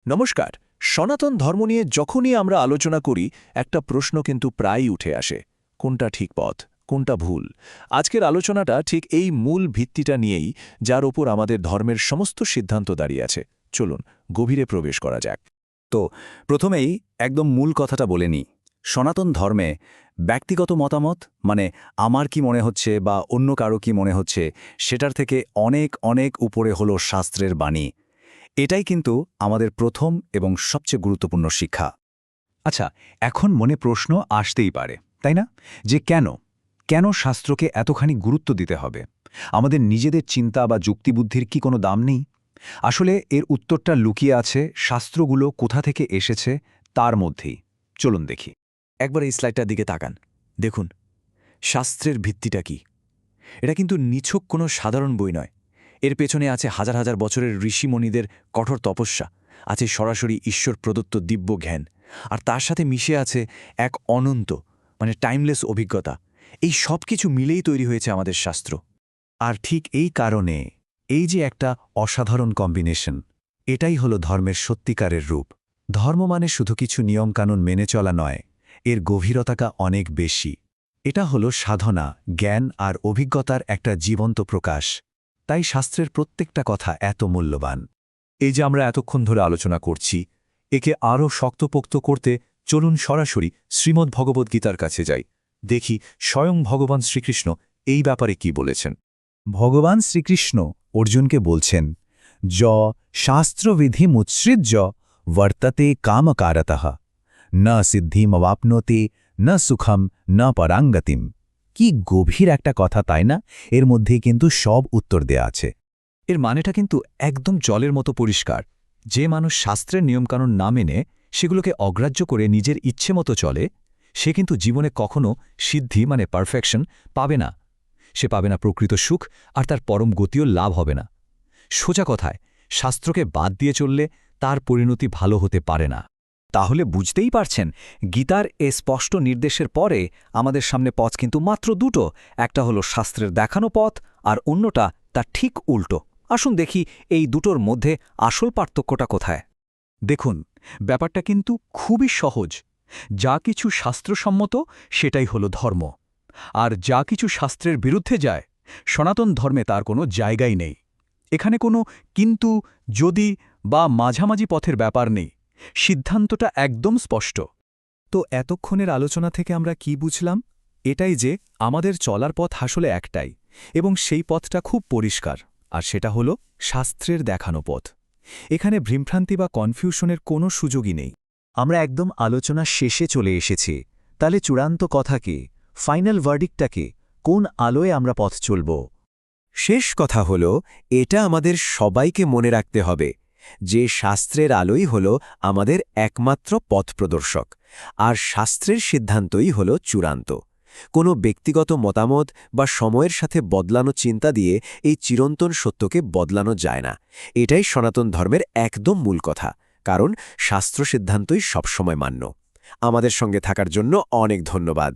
নমস্কার। সনাতন ধর্ম নিয়ে যখনই আমরা আলোচনা করি একটা প্রশ্ন কিন্তু প্রায়ই উঠে আসে, কোনটা ঠিক পথ, কোনটা ভুল। আজকের আলোচনাটা ঠিক এই মূল ভিত্তিটা নিয়েই, যার ওপর আমাদের ধর্মের সমস্ত সিদ্ধান্ত দাঁড়িয়ে আছে। চলুন গভীরে প্রবেশ করা যাক। তো প্রথমেই একদম মূল কথাটা বলে নিই। সনাতন ধর্মে ব্যক্তিগত মতামত মানে আমার কি মনে হচ্ছে বা অন্য কারো কি মনে হচ্ছে সেটার থেকে অনেক অনেক উপরে হলো শাস্ত্রের বাণী। এটাই কিন্তু আমাদের প্রথম এবং সবচেয়ে গুরুত্বপূর্ণ শিক্ষা। আচ্ছা, এখন মনে প্রশ্ন আসতেই পারে, তাই না, যে কেন শাস্ত্রকে এতখানি গুরুত্ব দিতে হবে? আমাদের নিজেদের চিন্তা বা যুক্তিবুদ্ধির কি কোনো দাম নেই? আসলে এর উত্তরটা লুকিয়ে আছে শাস্ত্রগুলো কোথা থেকে এসেছে তার মধ্যেই। চলুন দেখি। একবার এই স্লাইডটার দিকে তাকান। দেখুন, শাস্ত্রের ভিত্তিটা কি। এটা কিন্তু নিছক কোনো সাধারণ বই নয়। এর পেছনে আছে হাজার হাজার বছরের ঋষিমণিদের কঠোর তপস্যা, আছে সরাসরি ঈশ্বর প্রদত্ত দিব্য জ্ঞান, আর তার সাথে মিশে আছে এক অনন্ত টাইমলেস অভিজ্ঞতা। এই সব কিছু মিলেই তৈরি হয়েছে আমাদের শাস্ত্র। আর ঠিক এই কারণে এই যে একটা অসাধারণ কম্বিনেশন, এটাই হলো ধর্মের সত্যিকারের রূপ। ধর্ম মানে শুধু কিছু নিয়মকানুন মেনে চলা নয়, এর গভীরতাটা অনেক বেশি। এটা হলো সাধনা, জ্ঞান আর অভিজ্ঞতার একটা জীবন্ত প্রকাশ। তাই শাস্ত্রের প্রত্যেকটা কথা এত মূল্যবান। এই যে আমরা এতক্ষণ ধরে আলোচনা করছি, একে আরও শক্তপোক্ত করতে চলুন সরাসরি শ্রীমদ্ ভগবদ্গীতার কাছে যাই। দেখি স্বয়ং ভগবান শ্রীকৃষ্ণ এই ব্যাপারে কি বলেছেন। ভগবান শ্রীকৃষ্ণ অর্জুনকে বলছেন, য শাস্ত্রবিধিমুৎসৃজ্য বর্ততে কামকারতঃ ন সিদ্ধিমবাপ্নোতি ন সুখম ন পরাঙ্গতিম। কি গভীর একটা কথা, তাই না? এর মধ্যেই কিন্তু সব উত্তর দেয়া আছে। এর মানেটা কিন্তু একদম জলের মতো পরিষ্কার। যে মানুষ শাস্ত্রের নিয়মকানুন না মেনে সেগুলোকে অগ্রাহ্য করে নিজের ইচ্ছে মতো চলে, সে কিন্তু জীবনে কখনো সিদ্ধি পারফেকশন পাবে না। সে পাবে না প্রকৃত সুখ, আর তার পরম গতিও লাভ হবে না। সোজা কথায়, শাস্ত্রকে বাদ দিয়ে চললে তার পরিণতি ভালো হতে পারে না। তাহলে বুঝতেই পারছেন, গীতার এ স্পষ্ট নির্দেশের পরে আমাদের সামনে পথ কিন্তু মাত্র দুটো। একটা হলো শাস্ত্রের দেখানো পথ, আর অন্যটা তার ঠিক উল্টো। আসুন দেখি এই দুটোর মধ্যে আসল পার্থক্যটা কোথায়। দেখুন, ব্যাপারটা কিন্তু খুবই সহজ। যা কিছু শাস্ত্রসম্মত সেটাই হলো ধর্ম, আর যা কিছু শাস্ত্রের বিরুদ্ধে যায়, সনাতন ধর্মে তার কোনো জায়গাই নেই। এখানে কোনো কিন্তু, যদি বা মাঝামাঝি পথের ব্যাপার নেই। সিদ্ধান্তটা একদম স্পষ্ট। তো এতক্ষণের আলোচনা থেকে আমরা কি বুঝলাম? এটাই যে আমাদের চলার পথ আসলে একটাই, এবং সেই পথটা খুব পরিষ্কার, আর সেটা হলো শাস্ত্রের দেখানো পথ। এখানে ভ্রমভ্রান্তি বা কনফিউশনের কোনো সুযোগই নেই। আমরা একদম আলোচনা শেষে চলে এসেছি। তাহলে চূড়ান্ত কথা কি? ফাইনাল ভার্ডিক্টটা কি? কোন আলোয় আমরা পথ চলব? শেষ কথা হলো, এটা আমাদের সবাইকে মনে রাখতে হবে যে শাস্ত্রের আলোই হল আমাদের একমাত্র পথপ্রদর্শক, আর শাস্ত্রের সিদ্ধান্তই হল চূড়ান্ত। কোনো ব্যক্তিগত মতামত বা সময়ের সাথে বদলানো চিন্তা দিয়ে এই চিরন্তন সত্যকে বদলানো যায় না। এটাই সনাতন ধর্মের একদম মূল কথা, কারণ শাস্ত্র সিদ্ধান্তই সবসময় মান্য। আমাদের সঙ্গে থাকার জন্য অনেক ধন্যবাদ।